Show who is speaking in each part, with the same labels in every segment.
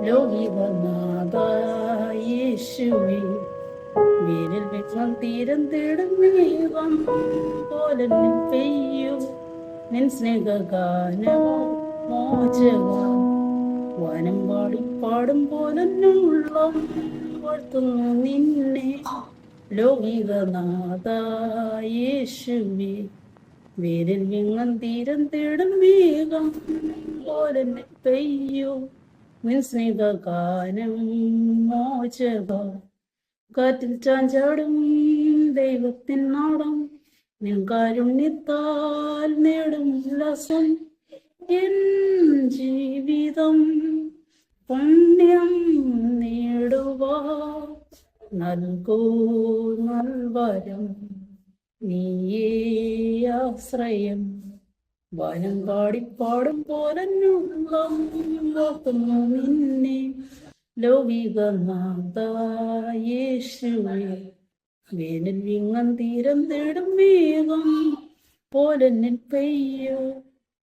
Speaker 1: ലോകികനാഥ യേശുവേ, വേരിൽ വെച്ചാൽ തീരം തേടും മേഘം പോലെ നിൻ പെയ്യൂ നിൻ സ്നേഹഗാനമോ മോചക വനം പാടിപ്പാടും പോലെന്നുള്ളം വാഴ്ത്തുന്നു നിന്നെ. ലോകികനാഥ യേശുവേ, വേരിൽ വിങ്ങൻ തീരം തേടും മേഘം പോലെ നിൻ പെയ്യൂ നിൻ സ്നേഹഗാനം മോചക കാറ്റിൽ ചാഞ്ചാടും ദൈവത്തിൻ നാടം നിൻ കാരുണ്യത്താൽ നേടും ഉല്ലാസം. എൻ ജീവിതം പുണ്യം നേടുവാ നൽകൂ നൽവരം നീയേ ആശ്രയം. വനം പാടിപ്പാടും പോലന്നുള്ള നിന്നെ. ലൗകികനാഥ യേശുവേ, വേനൽ വിങ്ങൻ തീരം തേടും മേഘം പോലെ നിൻ പെയ്യോ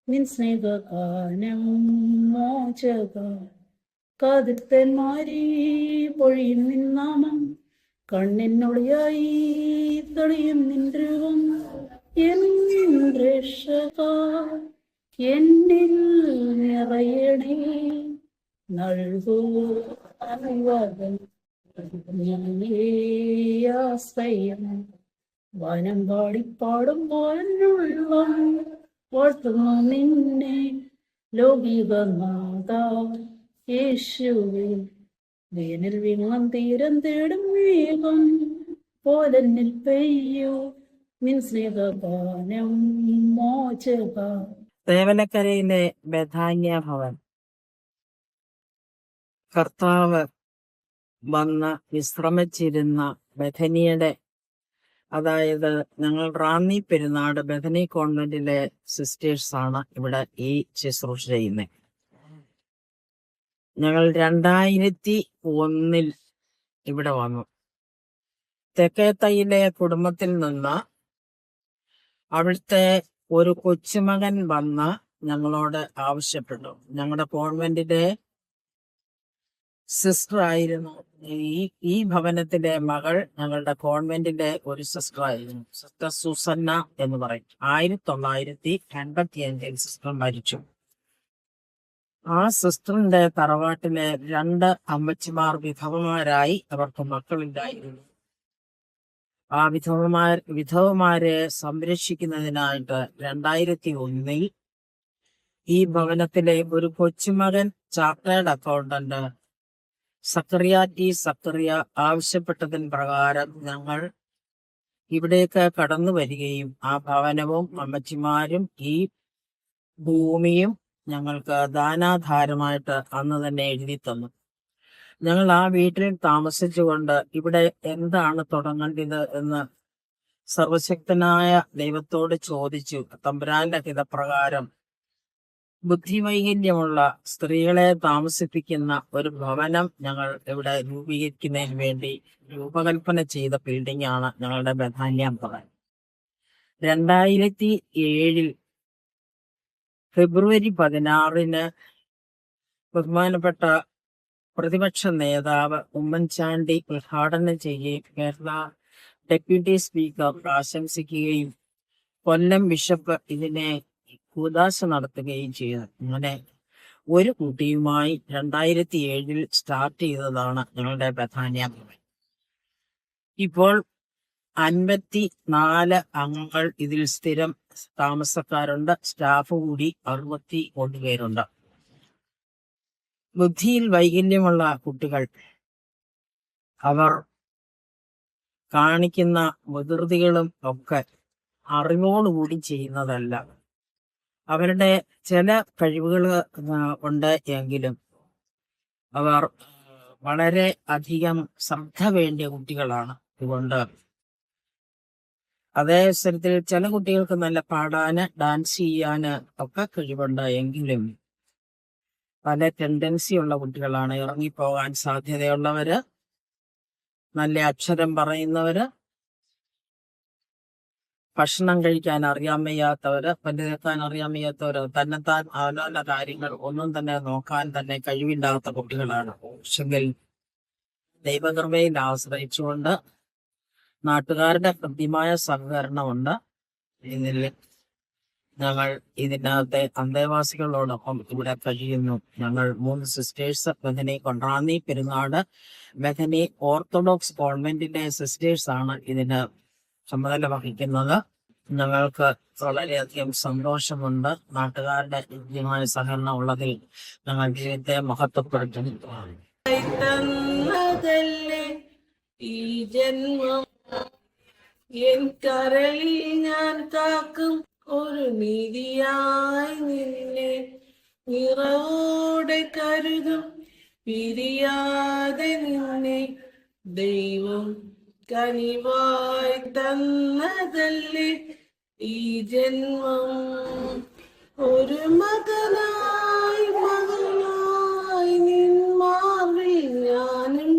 Speaker 1: നിൻ സ്നേഹഗാനം മോചക കാതിർത്തന്മാരി പൊഴിയും നിൻ നാമം കണ്ണിനൊളിയായി തെളിയും നിൻ ധ്രുവം. എൻ രക്ഷക എന്നിൽ നിറയണേ നൽകൂ അനുവാദം ആശ്രയം. വനം പാടിപ്പാടും പോലുള്ള വാഴ്ത്തുന്നു നിന്നെ. ലൗകികനാഥ യേശുവേ, വേനൽ വിങ്ങൻ തീരം തേടും മേഘം പോലെ നിൽ പെയ്യൂ നിൻ സ്നേഹഗാനം മോചക.
Speaker 2: തേവലക്കരയിലെ ബഥാന്യ ഭവൻ. കർത്താവ് വന്ന് വിശ്രമിച്ചിരുന്ന ബഥനിയുടെ, അതായത് ഞങ്ങൾ റാന്നി പെരുന്നാട് ബഥനി കോൺവെന്റിലെ സിസ്റ്റേഴ്സാണ് ഇവിടെ ഈ ശുശ്രൂഷ ചെയ്യുന്നത്. ഞങ്ങൾ 2001 ഇവിടെ വന്നു. തെക്കേത്തയിലെ കുടുംബത്തിൽ നിന്ന് അവിടുത്തെ ഒരു കൊച്ചുമകൻ വന്ന് ഞങ്ങളോട് ആവശ്യപ്പെട്ടു. ഞങ്ങളുടെ കോൺവെന്റിലെ സിസ്റ്റർ ആയിരുന്നു ഈ ഭവനത്തിലെ മകൾ. ഞങ്ങളുടെ കോൺവെന്റിലെ ഒരു സിസ്റ്റർ ആയിരുന്നു, സിസ്റ്റർ സുസന്ന എന്ന് പറയും. 1985 സിസ്റ്റർ മരിച്ചു. ആ സിസ്റ്ററിന്റെ തറവാട്ടിലെ 2 അമ്മച്ചിമാർ വിധവമാരായി. അവർക്ക് മക്കളില്ലായിരുന്നു. ആ വിധവമാരെ സംരക്ഷിക്കുന്നതിനായിട്ട് 2001 ഈ ഭവനത്തിലെ ഒരു കൊച്ചുമകൻ ചാർട്ടേഡ് അക്കൗണ്ടന്റ് സക്കറിയ ആവശ്യപ്പെട്ടതിന് പ്രകാരം ഞങ്ങൾ ഇവിടേക്ക് കടന്നു വരികയും ആ ഭവനവും അമ്മച്ചിമാരും ഈ ഭൂമിയും ഞങ്ങൾക്ക് ദാനാധാരമായിട്ട് അന്ന് തന്നെ എഴുതി തന്നു. ഞങ്ങൾ ആ വീട്ടിൽ താമസിച്ചുകൊണ്ട് ഇവിടെ എന്താണ് തുടങ്ങേണ്ടത് എന്ന് സർവശക്തനായ ദൈവത്തോട് ചോദിച്ചു. തമ്പുരാന്റെ ഹിതപ്രകാരം ബുദ്ധിവൈകല്യമുള്ള സ്ത്രീകളെ താമസിപ്പിക്കുന്ന ഒരു ഭവനം ഞങ്ങൾ ഇവിടെ രൂപീകരിക്കുന്നതിന് വേണ്ടി രൂപകൽപ്പന ചെയ്ത ബിൽഡിംഗ് ആണ് ഞങ്ങളുടെ ബഥാന്യ ഭവൻ. 2007 ഫെബ്രുവരി 16 ബഹുമാനപ്പെട്ട പ്രതിപക്ഷ നേതാവ് ഉമ്മൻചാണ്ടി ഉദ്ഘാടനം ചെയ്യുകയും കേരള ഡെപ്യൂട്ടി സ്പീക്കർ ആശംസിക്കുകയും കൊല്ലം ബിഷപ്പ് ഇതിനെ കൂദാശ നടത്തുകയും ചെയ്തു. അങ്ങനെ ഒരു കുട്ടിയുമായി 2007 സ്റ്റാർട്ട് ചെയ്തതാണ് ഞങ്ങളുടെ ബഥാന്യ ഭവൻ. ഇപ്പോൾ 54 അംഗങ്ങൾ ഇതിൽ സ്ഥിരം താമസക്കാരുണ്ട്. സ്റ്റാഫ് കൂടി 61 പേരുണ്ട്. ബുദ്ധിയിൽ വൈകല്യമുള്ള കുട്ടികൾ അവർ കാണിക്കുന്ന വികൃതികളും ഒക്കെ അറിവോടുകൂടി ചെയ്യുന്നതല്ല. അവരുടെ ചില കഴിവുകൾ ഉണ്ട് എങ്കിലും അവർ വളരെ അധികം ശ്രദ്ധ വേണ്ടിയ കുട്ടികളാണ്. അതുകൊണ്ട് അതേ അവസരത്തിൽ ചില കുട്ടികൾക്ക് നല്ല പാടാന് ഡാൻസ് ചെയ്യാന് ഒക്കെ കഴിവുണ്ട് എങ്കിലും പല ടെൻഡൻസി ഉള്ള കുട്ടികളാണ്. ഇറങ്ങിപ്പോകാൻ സാധ്യതയുള്ളവര്, നല്ല അക്ഷരം പറയുന്നവര്, ഭക്ഷണം കഴിക്കാൻ അറിയാൻ വയ്യാത്തവര്, പല്ല് തേക്കാൻ അറിയാൻ വയ്യാത്തവര്, തന്നെത്താൻ അവനവന്റെ കാര്യങ്ങൾ ഒന്നും തന്നെ നോക്കാൻ തന്നെ കഴിവില്ലാത്ത കുട്ടികളാണ്. പക്ഷെങ്കിൽ ദൈവകൃപയിൽ ആശ്രയിച്ചുകൊണ്ട് നാട്ടുകാരുടെ കൃത്യമായ സഹകരണമുണ്ട്. ഇതിൽ ഞങ്ങൾ ഇതിനകത്തെ അന്തേവാസികളോടൊപ്പം ഇവിടെ കഴിയുന്നു. ഞങ്ങൾ 3 സിസ്റ്റേഴ്സ്, ബഥനി കൊണ്ട്രാന്നി, പെരുന്നാട്, ബഥനി ഓർത്തഡോക്സ് കോൺവെന്റിന്റെ സിസ്റ്റേഴ്സ് ആണ് ഇതിന് ചുമതല വഹിക്കുന്നത്. ഞങ്ങൾക്ക് വളരെയധികം സന്തോഷമുണ്ട്. നാട്ടുകാരുടെ കൃത്യമായ സഹകരണം ഉള്ളതിൽ ഞങ്ങൾ ദൈവത്തെ മഹത്വപ്പെടുത്തുന്നു. ഈ ജന്മം എൻ കരളിൽ ഞാൻ കാക്കും ഒരു നീതിയായി നിന്നെ നിറവോടെ കരുതും പിരിയാതെ നിന്നെ ദൈവം കനിവായി തന്നതല്ലേ ഈ ജന്മം. ഒരു മകനായി നിന്മാറിൽ ഞാനും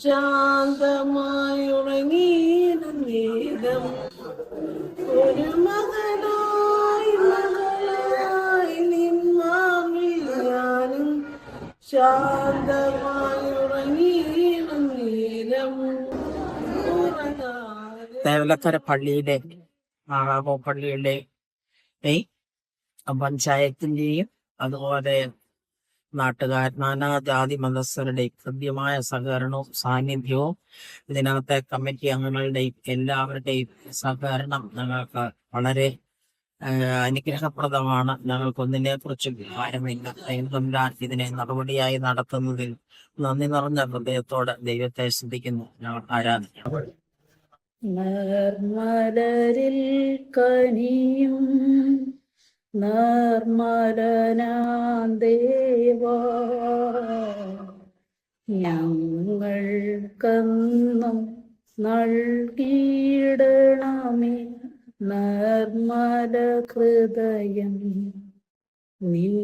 Speaker 2: ശാന്തമായി ഉറങ്ങിയിടും നേരം. ഒരു മകനായി നിന്മാറിൽ ഞാനും ശാന്തമായി ഉറങ്ങിയിടും നേരം. തേവലക്കര പള്ളിയിലെ ആറാമോ പള്ളിയുടെ പഞ്ചായത്തിന്റെയും അതുപോലെ നാനാജാതി മതസ്ഥരുടെ കൃത്യമായ സഹകരണവും സാന്നിധ്യവും ഇതിനകത്തെ കമ്മിറ്റി അംഗങ്ങളുടെയും എല്ലാവരുടെയും സഹകരണം ഞങ്ങൾക്ക് വളരെ അനുഗ്രഹപ്രദമാണ്. ഞങ്ങൾക്കൊന്നിനെ കുറിച്ച് ഭാരമില്ല. ദൈവം ഇതിനെ നടപടിയായി നടത്തുന്നതിൽ നന്ദി നിറഞ്ഞ ഹൃദയത്തോടെ ദൈവത്തെ സ്തുതിക്കുന്നു. ഞങ്ങൾ ആരാധിക്കുന്നു.
Speaker 1: നിർമ്മലരിൽ കനിയും നിർമ്മലനാം ദേവാ, ഞങ്ങൾക്കെന്നും നൽകിയിടണമേ നിർമ്മല ഹൃദയം. നിൻ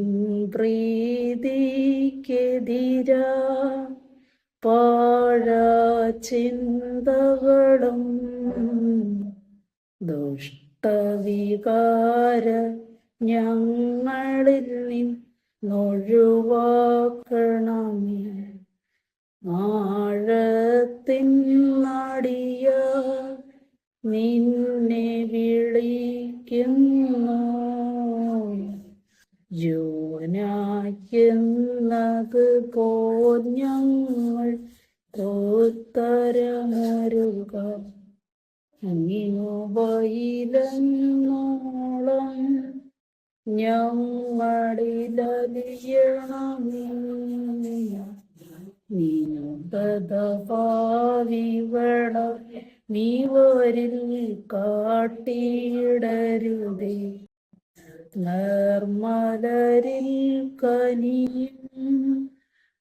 Speaker 1: പ്രീതിക്കെതിരാ പാഴചിന്തകളും ദുഷ്ടവികാര ഞങ്ങളിൽ നിന്നൊഴിവാക്കണമേ. ആഴത്തിൻ നടിയ നിന്നെ വിളിക്കുന്നു, യോനായെന്നത് പോൽ ഞങ്ങൾ ഉത്തരമരുക. നീവയിലെന്നോളം ഞങ്ങളിലലിയണമേ. നീനുദഭാവിവള നീവരിൽ കാട്ടിയിടരുതേ. നിർമ്മലരിൽ കനിയും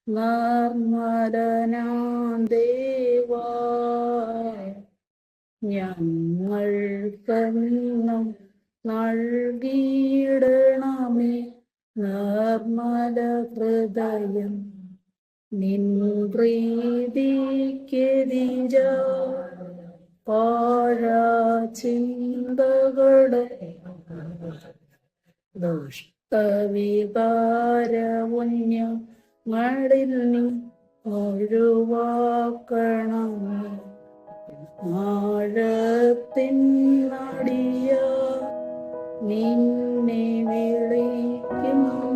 Speaker 1: നിർമ്മലനാം ദേവാ, ഞങ്ങൾക്കെന്നും നൽകിയിടണമേ നിർമ്മല ഹൃദയം. നിൻ പ്രീതിക്കെതിരാ പാഴചിന്തകളെ ദുഷ്ടവികാരവുഞ്ഞങ്ങളിൽ ഒഴിവാക്കണമേ. ആഴത്തിൻ നടിയ നിന്നെ വിളിക്കുന്നു,